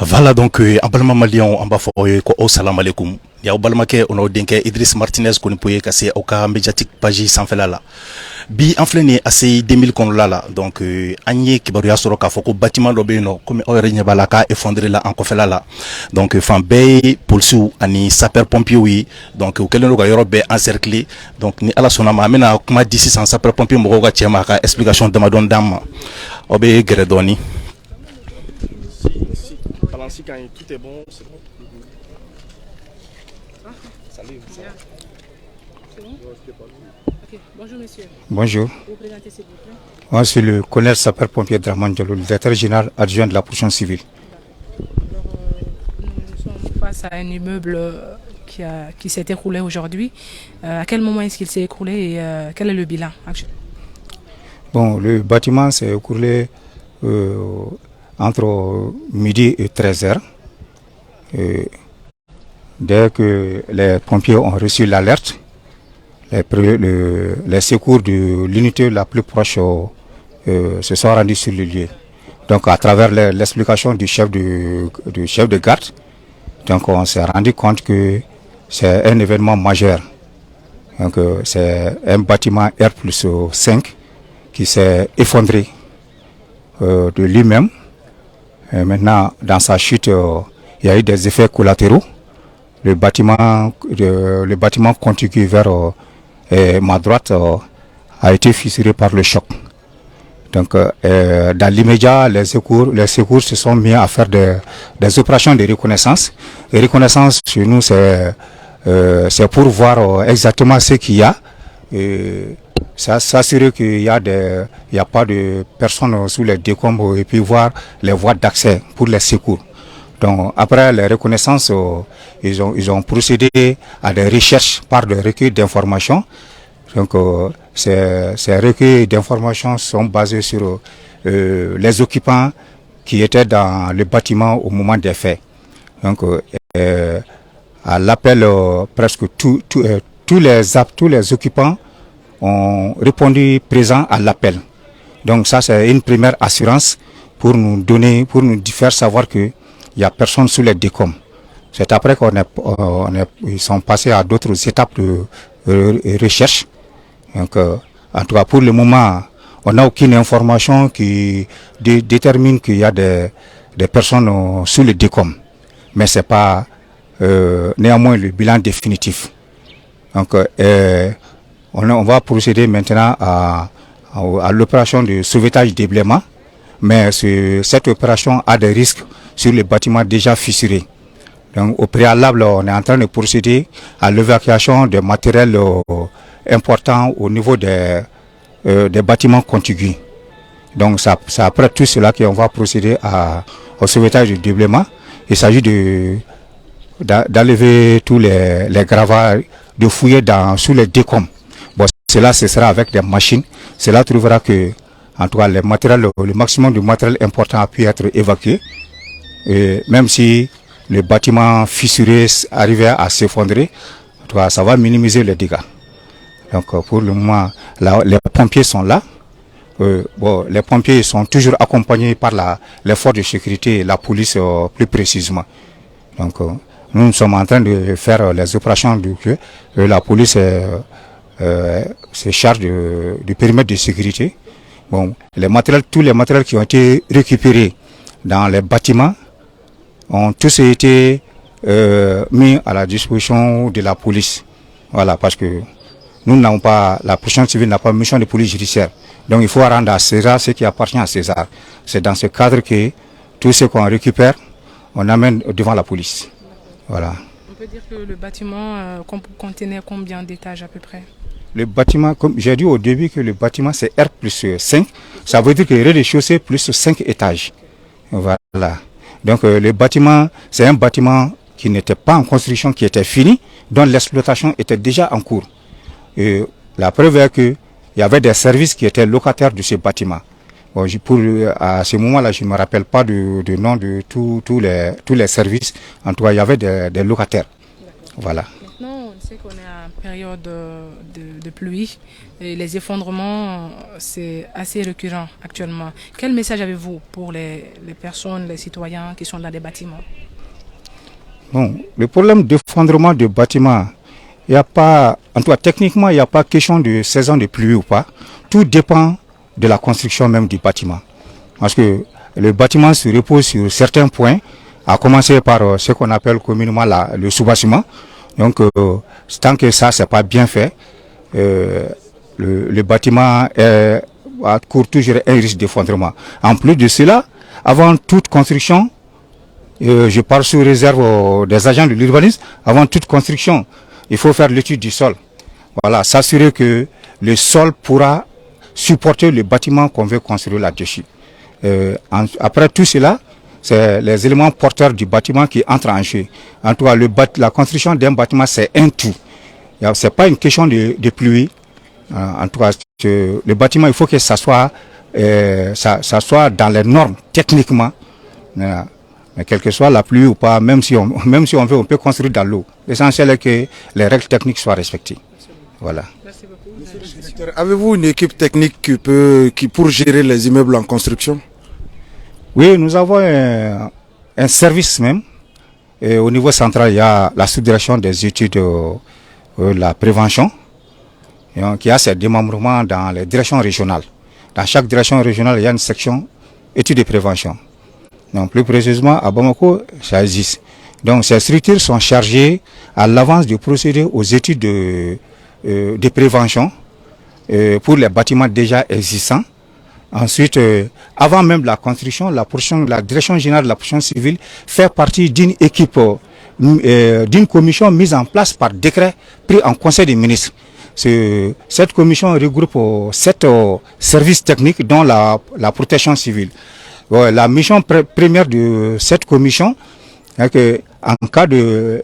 Voilà donc en balma malion en b'a fɔ aw ye ko aw salam alaikum. Y'aw balimakɛ o n'aw denkɛ Idriss Martinez kɔni poye ka se aw ka médiatique page sanfɛla la. Bi an filɛ nin ye ACI 2000 kɔnɔla la donc an ye kibaruya sɔrɔ k'a fɔ ko bâtiment dɔ bɛ yen nɔ komi aw yɛrɛ ɲɛ b'a la k'a effondré la an kɔfɛla la. Donc fan bɛɛ ye policiers ani sapeurs pompiers ye donc u kɛlen don ka yɔrɔ bɛɛ encercler donc ni Ala sɔnna ma an bɛna kuma di sisan sapeurs pompiers mɔgɔw ka cɛ ma a ka explication damadɔni d'an ma. Aw bɛ gɛrɛ dɔɔni. Si quand tout est bon, c'est bon. Salut. C'est bon? Ok, bonjour monsieur. Bonjour. Vous présentez s'il vous plaît? Moi, c'est le colonel sapeur-pompier Draman Diallo, le directeur général adjoint de la protection civile. Alors, nous sommes face à un immeuble qui s'est écroulé aujourd'hui. À quel moment est-ce qu'il s'est écroulé et quel est le bilan actuel? Bon, le bâtiment s'est écroulé entre midi et 13h. Dès que les pompiers ont reçu l'alerte, les secours de l'unité la plus proche se sont rendus sur le lieu. Donc à travers l'explication du chef de garde, donc on s'est rendu compte que c'est un événement majeur. Donc c'est un bâtiment R+5 qui s'est effondré de lui-même. Et maintenant, dans sa chute, il y a eu des effets collatéraux. Le bâtiment contigu vers ma droite a été fissuré par le choc. Donc, dans l'immédiat, les secours se sont mis à faire des opérations de reconnaissance. Et reconnaissance, chez nous, c'est pour voir exactement ce qu'il y a. S'assurer qu'il n'y a pas de personnes sous les décombres et puis voir les voies d'accès pour les secours. Donc après les reconnaissances, ils ont procédé à des recherches par des recueils d'informations. Donc ces recueils d'informations sont basés sur les occupants qui étaient dans le bâtiment au moment des faits. Donc à l'appel, presque tous les occupants ont répondu présent à l'appel. Donc ça c'est une première assurance pour nous faire savoir qu'il n'y a personne sous les décombres. C'est après qu'ils sont passés à d'autres étapes de recherche. Donc en tout cas pour le moment, on n'a aucune information qui détermine qu'il y a des personnes sous les décombres. Mais c'est pas néanmoins le bilan définitif. Donc on va procéder maintenant à l'opération de sauvetage déblaiement, mais cette opération a des risques sur les bâtiments déjà fissurés. Donc au préalable, on est en train de procéder à l'évacuation de matériel important au niveau des bâtiments contigus. Donc c'est après tout cela qu'on va procéder au sauvetage du déblaiement. Il s'agit d'enlever tous les gravats, de fouiller sous les décombres. Bon, cela ce sera avec des machines. Cela trouvera que, en tout cas, le maximum de matériel important a pu être évacué. Et même si le bâtiment fissuré arrivait à s'effondrer, en tout cas, ça va minimiser les dégâts. Donc pour le moment, les pompiers sont là. Les pompiers sont toujours accompagnés par les forces de sécurité et la police plus précisément. Donc nous sommes en train de faire les opérations du lieu. La police se charge du périmètre de sécurité. Bon, tous les matériels qui ont été récupérés dans les bâtiments ont tous été mis à la disposition de la police. Voilà, parce que nous n'avons pas, la protection civile n'a pas mission de police judiciaire. Donc il faut rendre à César ce qui appartient à César. C'est dans ce cadre que tout ce qu'on récupère, on amène devant la police. Voilà. On peut dire que le bâtiment contenait combien d'étages à peu près? Le bâtiment, comme j'ai dit au début que le bâtiment c'est R+5, ça veut dire que le rez-de-chaussée plus 5 étages. Voilà. Donc le bâtiment, c'est un bâtiment qui n'était pas en construction, qui était fini, dont l'exploitation était déjà en cours. Et la preuve est qu'il y avait des services qui étaient locataires de ce bâtiment. Bon, à ce moment-là, je ne me rappelle pas du nom de tous les services. En tout cas, il y avait des locataires. Voilà. Maintenant, sait qu'on est en période de pluie et les effondrements, c'est assez récurrent actuellement. Quel message avez-vous pour les personnes, les citoyens qui sont dans des bâtiments? Bon, le problème d'effondrement de bâtiments, il n'y a pas, en tout cas techniquement, il n'y a pas question de saison de pluie ou pas. Tout dépend de la construction même du bâtiment. Parce que le bâtiment se repose sur certains points, à commencer par ce qu'on appelle communément le sous-bâtiment. Donc, tant que ça, c'est pas bien fait, le bâtiment court toujours un risque d'effondrement. En plus de cela, avant toute construction, je parle sous réserve des agents de l'urbanisme, avant toute construction, il faut faire l'étude du sol. Voilà, s'assurer que le sol pourra supporter le bâtiment qu'on veut construire là-dessus. Après tout cela, c'est les éléments porteurs du bâtiment qui entrent en jeu. En tout cas, la construction d'un bâtiment, c'est un tout. Ce n'est pas une question de pluie. En tout cas, le bâtiment, il faut que ça soit dans les normes techniquement. Mais quelle que soit la pluie ou pas, même si on veut, on peut construire dans l'eau. L'essentiel est que les règles techniques soient respectées. Voilà. Merci beaucoup. Monsieur le directeur, avez-vous une équipe technique qui pour gérer les immeubles en construction? Oui, nous avons un service même. Et au niveau central, il y a la sous-direction des études de la prévention, qui a ses démembrements dans les directions régionales. Dans chaque direction régionale, il y a une section études de prévention. Donc, plus précisément, à Bamako, ça existe. Donc, ces structures sont chargées à l'avance de procéder aux études de prévention pour les bâtiments déjà existants. Ensuite, avant même la construction, la direction générale de la protection civile fait partie d'une équipe, d'une commission mise en place par décret pris en Conseil des ministres. Cette commission regroupe 7 services techniques dont la protection civile. La mission première de cette commission est qu'en cas de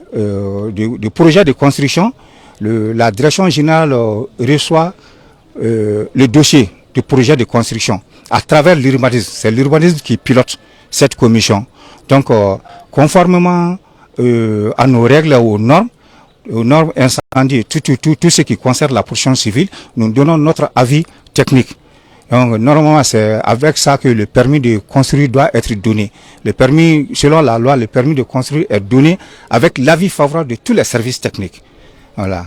projet de construction, la direction générale reçoit le dossier du projet de construction à travers l'urbanisme. C'est l'urbanisme qui pilote cette commission. Donc, conformément à nos règles, aux normes incendie, tout ce qui concerne la protection civile, nous donnons notre avis technique. Donc, normalement, c'est avec ça que le permis de construire doit être donné. Le permis, selon la loi, le permis de construire est donné avec l'avis favorable de tous les services techniques. Voilà.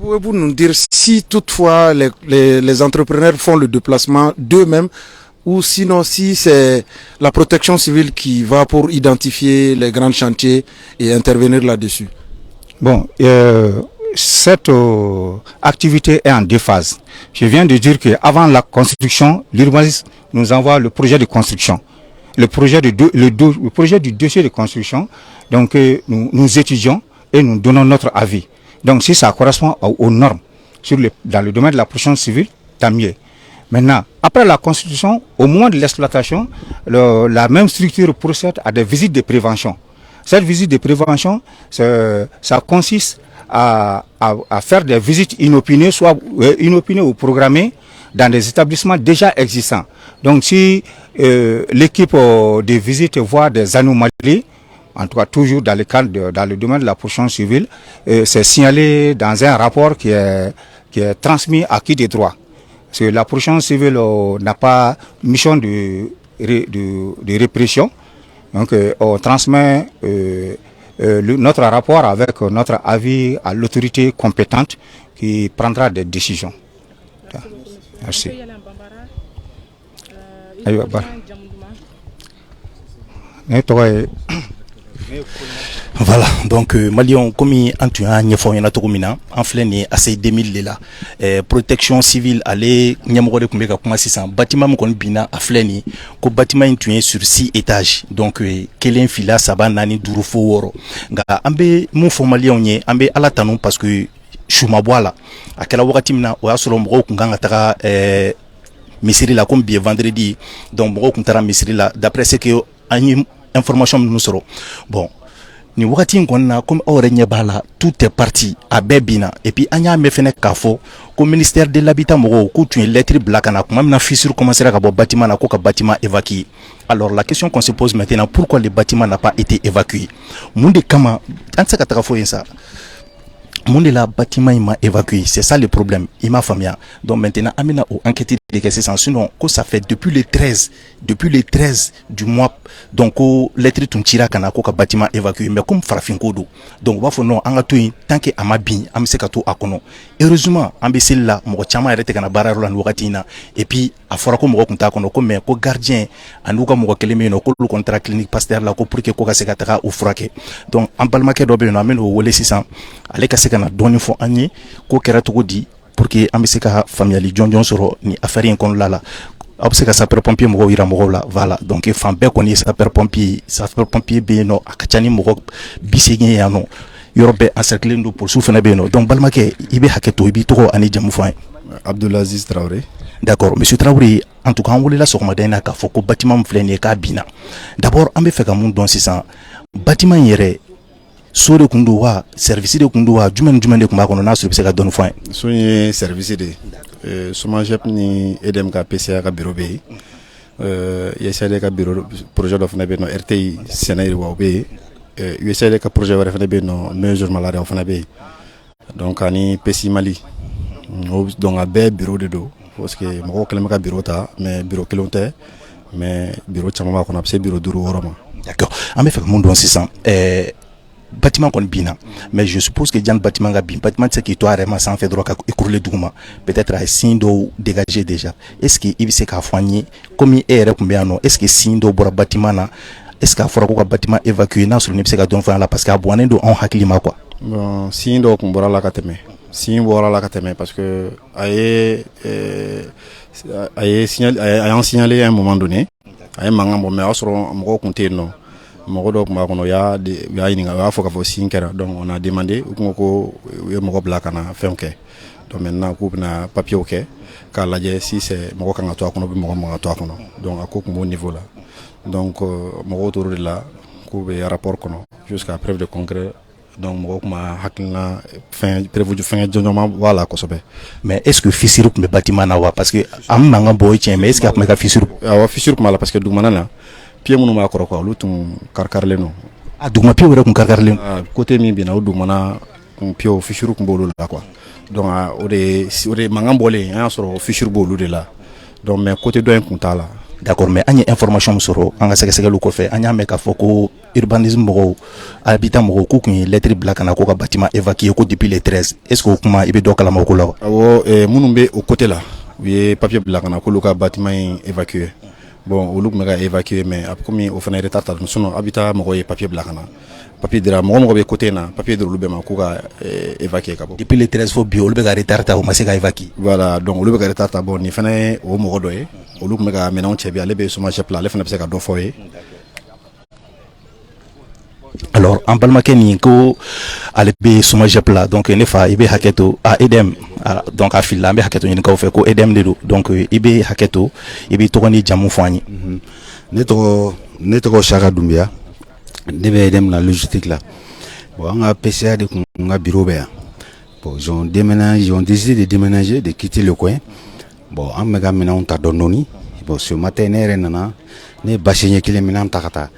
Pouvez-vous nous dire si toutefois les entrepreneurs font le déplacement d'eux-mêmes ou sinon si c'est la protection civile qui va pour identifier les grands chantiers et intervenir là-dessus? Bon, cette activité est en 2 phases. Je viens de dire qu'avant la construction, l'urbanisme nous envoie le projet de construction. Le projet du dossier de construction, donc nous étudions et nous donnons notre avis. Donc si ça correspond aux normes dans le domaine de la protection civile, tant mieux. Maintenant, après la construction, au moment de l'exploitation, la même structure procède à des visites de prévention. Cette visite de prévention, ça consiste à faire des visites inopinées, soit inopinées ou programmées dans des établissements déjà existants. Donc si l'équipe de visite voit des anomalies, en tout cas toujours dans le domaine de la protection civile, c'est signalé dans un rapport qui est transmis à qui des droits. Parce que la protection civile n'a pas mission de répression. Donc on transmet notre rapport avec notre avis à l'autorité compétente qui prendra des décisions. Merci. Voilà, donc Malion, comme tu as en flaine assez 2000 là, protection civile allez nyamoro de kumbeka kuma sisan bâtiment mon bina a flaine ko bâtiment tu es sur 6 étages donc kelen fila saba nani duru fo woro nga ambe mon fo Malion nye ambe ala tanu parce que chuma boala akela wakati mina o asolo mbo kunganga taka misiri la comme bien vendredi donc mbo kuntara misiri la d'après ce que information nous serons bon ni wakati ngonna comme orenye bala tout est parti à bebina et puis anya me fene kafo comme ministère de l'habitat mo ko tu lettre blakana kuma na fissure commencer à bo bâtiment na ko ka bâtiment évacué. Alors la question qu'on se pose maintenant, pourquoi le bâtiment n'a pas été évacué? Monde kama ansa kataka fo yensa Mon de la bâtiment il m'a évacué, c'est ça le problème, il m'a famille. Donc maintenant amina au enquêter de que c'est sinon que ça fait depuis le 13 du mois donc lettre tun tira kana ko ka bâtiment évacué mais comme farafin kodo donc va faut non anga to tant que ama bin am se ka to akono heureusement ambicile là mo chama rete kana bararo la wakati na et puis a fora ko mo ko ta kono ko mais ko gardien anuka mo ko keleme no ko le contrat clinique pasteur là ko pour que ko ka se ka ta ou frake donc en balmake do be no ameno wole 600 ale ka se kana doni fo anyi ko kera to di pour que ambise ka famille jonjon soro ni affaire en kon la aw se ka sapeur pompier mo ira mo la voilà donc fan be ko ni sapeur pompier be no akachani mo bisigi ya no yorobe encercler ndo pour soufena be no donc balmake ibe haketo ibi to ani jamu fa Abdulaziz Traoré. D'accord, monsieur Traoré, en tout cas, on voulait la sogmadena ka foko bâtiment mflene ka bina. D'abord, on be fait comme don 600 bâtiment yere so de kundu wa service de kundu wa jumen de kuma kono na sur se ka don fois. Soye service de somajep ni edem ka PCA ka bureau be. Yesale ka bureau projet d'offre be no RTI Sénégal wa be. Yesale ka projet wa fa be no mesure malaria fa be. Donc ani PC Mali. Donc à be bureau de do parce que mo ko ka bureau ta mais bureau kelonte mais bureau chama ko na c'est bureau duru woroma. D'accord. En fait mon don 600 bâtiment kon bina mais je suppose que jan bâtiment ga bin bâtiment c'est qui toi vraiment sans fait droit ka écrouler douma peut-être à signe do dégagé déjà est-ce que il se ka foigner comme est combien non est-ce que signe do bora bâtiment na est-ce que fora ko bâtiment évacué na sur ne se ka don fa là parce que aboné do on hakilima quoi bon signe do ko bora la kateme signe bora la kateme parce que aye signalé à un moment donné aye mangambo mais asro mo ko non mogo ma kono ya ininga wa foka fo sinkera donc on a demandé ko mogo blakana fenke donc maintenant ko na papier OK ka laje si c'est mogo kanga to kono bi mogo to kono donc à ko niveau là donc mogo tour de là ko be rapport kono jusqu'à preuve de concret donc mogo ma hakina fin prévu du fin jonoma voilà ko sobe mais est-ce que fissure me bâtiment na wa parce que am manga boy tien mais est-ce que ka fissure wa fissure mala parce que du manana pied munu ma ko ko lutun karkarle no dugma pied wala kun karkarle côté mi bina du mana kun pied fissure kun bolu la quoi donc o de mangambole hein soro fissure bolu de là donc mais côté do kun tala d'accord mais anya information soro anga sege lu ko fe anya me ka foko urbanisme mo habitant mo ko kun lettre black na ko ka bâtiment évacué ko depuis le 13 est-ce que kuma ibe do kala mako la awo munu be au côté là oui papier black na ko lu ka bâtiment évacué bon au look mega évacué mais comme au fenêtre retard nous sommes habitat mo papier black na papier de la mo be côté na papier de lube ma ko ka évacué ka depuis le 13 fo bio lube ga retard ta o ma se ga évacué voilà donc lube ga retard ta bon ni fene o mo doye au look mega menon chebi ale be suma chep la le fene be se ka do foye. Alors en balmake ni ko ale be suma chep la donc ne fa ibe haketo a edem donc a fil la be haketo ni ko fe ko edem de donc ibe haketo ibe to ni jamu fani ne to Chaka Doumbia ne be edem la logistique là bon on a PCA de nga bureau be bon ils ont décidé de déménager de quitter le coin bon en mega mina on ta donnoni bon ce matin ne bachigné kile mina takata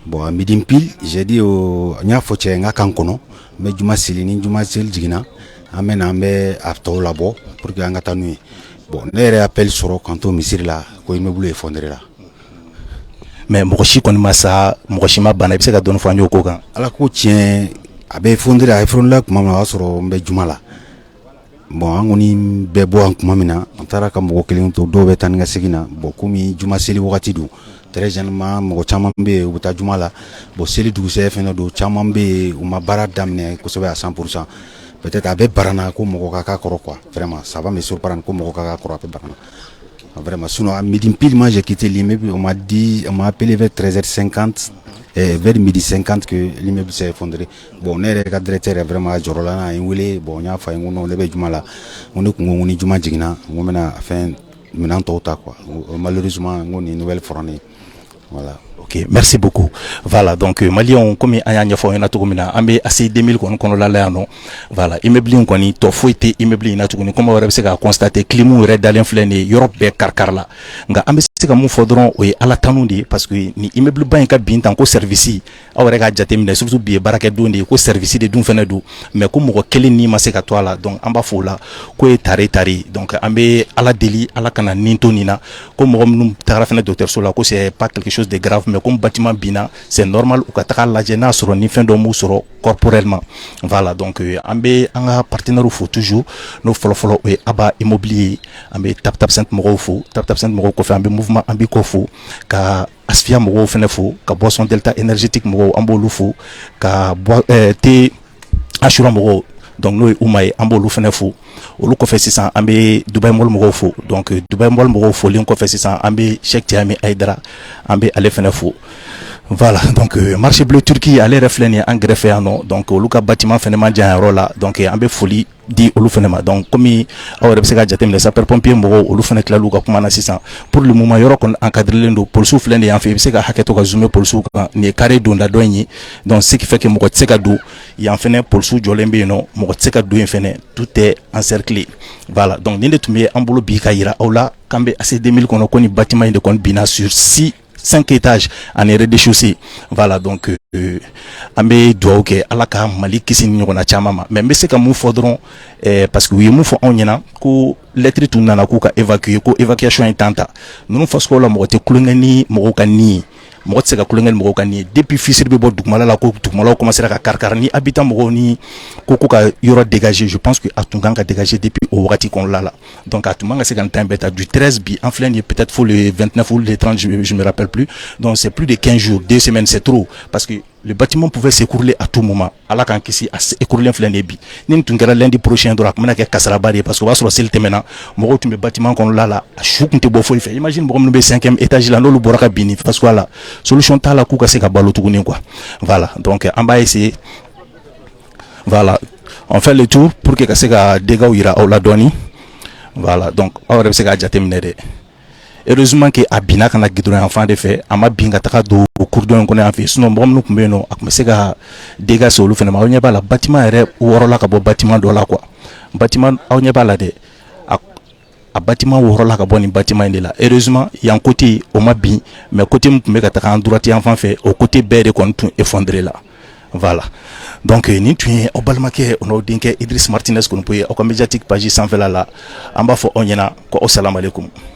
bon à midi pile j'ai dit au nya foche nga kankono mais juma sili jigina amena ambe afto labo pour que anga tanui bon ne appel soro kanto misiri la ko immeuble effondré là mais mokoshi kon masa mokoshi ma bana bisa ka don fa nyoko kan ala ko tien abe effondré a effondré là kuma ma soro mbe juma la bon angoni be bo an kuma mina antara ka moko kelin to do be tan nga sigina bon kumi juma sili wakati du très généralement moko chama mbe uta juma la bon seli du CF no do chama mbe uma bara damne ko sobe à 100% peut-être avec barana ko moko kaka koro quoi vraiment ça va me surprendre ko moko kaka koro avec barana vraiment sinon à midi pile moi j'ai quitté l'immeuble on m'a appelé vers 13h50 et vers midi 50 que l'immeuble s'est effondré bon ne ka directeur vraiment jorolana inwele bon nya fa ngono lebe juma la on est ngoni juma jigina ngomena fin maintenant tota quoi malheureusement ngoni nouvelle fournée voilà. Ok, merci beaucoup. Voilà, donc Malion comme anya nyafo ina tugumina ambe assez 2000 kono la la no. Voilà, immeuble ngoni to foité immeuble ina tuguni comme wara se ka constater climat red dans l'influence Europe be karkar la. Nga ambe se ka mu fodron o ala tanundi parce que ni immeuble ban ka bintan ko service awre ga jatemine surtout bi baraka dondi ko service de dun fena du mais ko mo kelen ni ma se ka to la donc amba fola ko e tari donc ambe ala deli ala kana ninto nina ko mo num tara fena docteur sola ko c'est pas quelque chose de grave mais comme bâtiment bina c'est normal ou kataka la jena sur ni fin do mu soro corporellement voilà donc ambe anga partenaire faut toujours no follow et aba immobilier ambe tap 5 mo fo tap 5 mo ko fait ambe mouvement ambe ko fo ka asfia mo fene fo ka boisson delta énergétique mo ambo lu fo ka te assura mo donc nous umaye ambolu fene fo olu ko fait 600 ambe Dubai mol mo fo donc Dubai mol mo fo li ko fait 600 ambe Cheikh Tiami Aidara ambe ale fene fo voilà donc marché bleu Turquie aller refléter en greffé non donc olu ka bâtiment fene ma dia rola donc ambe folie di olu fene ma donc comme awre be se ga jatem les sapeurs pompiers mo olu fene klalu ka kuma na 600 pour le moment yoro kon encadrer lendo pour souffle ndi en fait be se ga haketo ka zoomer pour sou ni carré donda doñi donc ce qui fait que mo ko tseka do y en fene pour sou jolembe no mo ko tseka do en fene tout est encerclé voilà donc ninde tumé ambolo bi ka yira awla kambe assez 2000 kono koni bâtiment de kon bina sur 5 étages en rez-de-chaussée voilà donc ambe doa ok alaka mali kisi nyona chama mais mbese ka mu fodron parce que oui mu fo onyena ko lettre tout nana ko ka évacuer ko évacuation intenta nous fasko la mo te kulungani mo ka ni mo tseka kulungani mo ka ni depuis fisir be bo dugmala la ko dugmala commencer ka karkar ni habitant mo ni ko ka yoro dégager je pense que atunganga dégager depuis au wakati kon la donc atumanga c'est quand temps beta du 13 bi en plein peut-être faut le 29 ou le 30 je me rappelle plus donc c'est plus de 15 jours 2 semaines c'est trop parce que le bâtiment pouvait s'écrouler à tout moment ala kan kisi a écrouler plein de bi nin tungara lundi prochain dora kuma ke kasara bari parce que va sur celle temena mo tumbe bâtiment kon la chukunte bo foi fait imagine mo no be 5e étage là no lu boraka bini parce que voilà solution tala ku ka se ka balo tuguni quoi voilà donc on va essayer voilà on fait le tour pour que se ka dégâts ira au la doni voilà donc on va se ka jatemine de heureusement que abina kana gidron enfant de fait ama binga taka do courdon ko en fait sinon bom no kumbe no akme se ga dégâts solo fena ma onya bala bâtiment re worola ka bo bâtiment do la quoi bâtiment onya bala de a bâtiment worola ka bo ni bâtiment de la heureusement il y a un côté au mabi mais côté kumbe ka taka droite enfant fait au côté bere kon tout effondré là voilà donc ni tu au balmake on dinke Idriss Martinez ko poye au médiatique page sans fait là amba fo onyena ko assalamu alaikum.